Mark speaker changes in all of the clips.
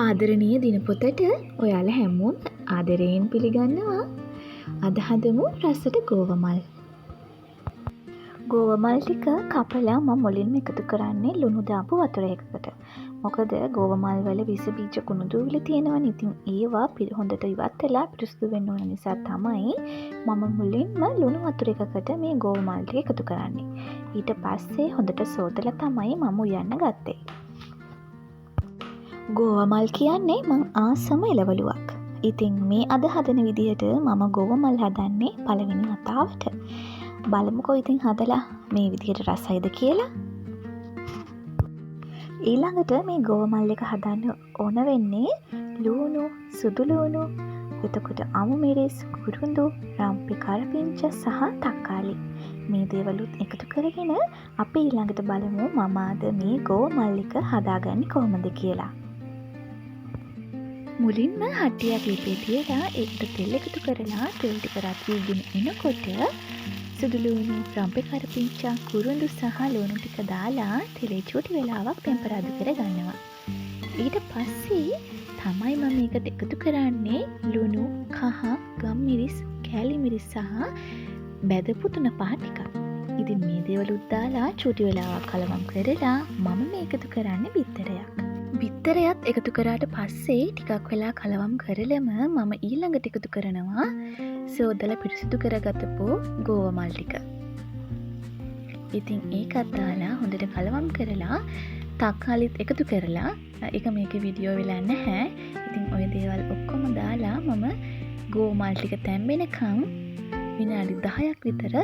Speaker 1: ආදරණීය දිනපොතට ඔයාලා හැමෝම ආදරයෙන් පිළිගන්නවා. අද හදමු රසට ගෝවමල්. ගෝවමල් ටික කපලා මම මුලින්ම එකතු කරන්නේ ලුණු දාපු වතුර එකකට. මොකද ගෝවමල් වල විස බීජ කුණුදුවිලි තියෙනවනේ. ඉතින් ඒවා හොඳට ඉවත් වෙලා පිරිසිදු වෙන්න ඕන නිසා තමයි මම මුලින්ම ලුණු වතුර එකකට මේ ගෝවමල් ටික එකතු කරන්නේ. ඊට පස්සේ හොඳට සෝදලා තමයි මම උයන්න ගත්තේ. ගෝවමල් කියන්නේ මං ආසම එළවලුවක්. ඉතින් මේ අද හදන විදිහට මම ගෝවමල් හදන්නේ පළවෙනි වතාවට. බලමුකෝ ඉතින් හදලා මේ විදිහට රසයිද කියලා. ඊළඟට මේ ගෝවමල් එක හදන්න ඕන වෙන්නේ ලුණු, සුදු ලුණු, එතකොට අමු මිරිස්, කුරුඳු, රම්පි කරපිංච සහ තක්කාලි. මේ දේවලුත් එකතු කරගෙන අපි ඊළඟට බලමු මම අද මේ ගෝවමල් එක හදාගන්නේ කොහොමද කියලා. මුලින්ම හට්ටියක් ලිපේ තියලා ඒකට තෙල් එකතු කරලා තෙල් ටික රත් වීගෙන එනකොට සුදු ලුණු, රම්පේ කරපිංචා, කුරුඳු සහ ලුණු ටික දාලා තෙලේ චූටි වෙලාවක් ටෙම්පරාදු කරගන්නවා. ඊට පස්සේ තමයි මම මේකට එකතු කරන්නේ ලුණු, කහ, ගම්මිරිස්, කෑලි මිරිස් සහ බැදපු තුනපහ ටිකක්. ඉතින් මේ දේවලුත් දාලා චූටි වෙලාවක් කලවම් කරලා මම මේ එකතු කරන්නේ බිත්තරයක්. බිත්තරයත් එකතු කරාට පස්සේ ටිකක් වෙලා කලවම් කරලම මම ඊළඟට එකතු කරනවා සෝදලා පිරිසිදු කරගතපු ගෝවමල් ටික. ඉතින් ඒකත් දාලා හොඳට කලවම් කරලා තක්කාලිත් එකතු කරලා ඒක මේකේ වීඩියෝ වෙලා නැහැ. ඉතින් ওই දේවල් ඔක්කොම දාලා මම ගෝවමල් ටික තැම්බෙනකන් විනාඩි 10ක් විතර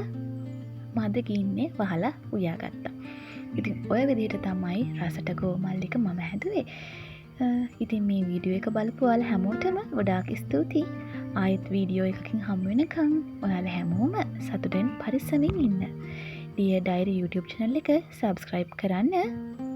Speaker 1: මද ගින්නේ වහලා උයාගත්තා. ඉතින් ඔය විදිහට තමයි රසට ගෝවමල් එක මම හැදුවේ. ඉතින් මේ වීඩියෝ එක බලපු ඔයාලා හැමෝටම ගොඩාක් ස්තුතියි. ආයෙත් වීඩියෝ එකකින් හමු වෙනකන් ඔයාලා හැමෝම සතුටෙන් පරිස්සමින් ඉන්න. Dear Diary YouTube channel එක subscribe කරන්න.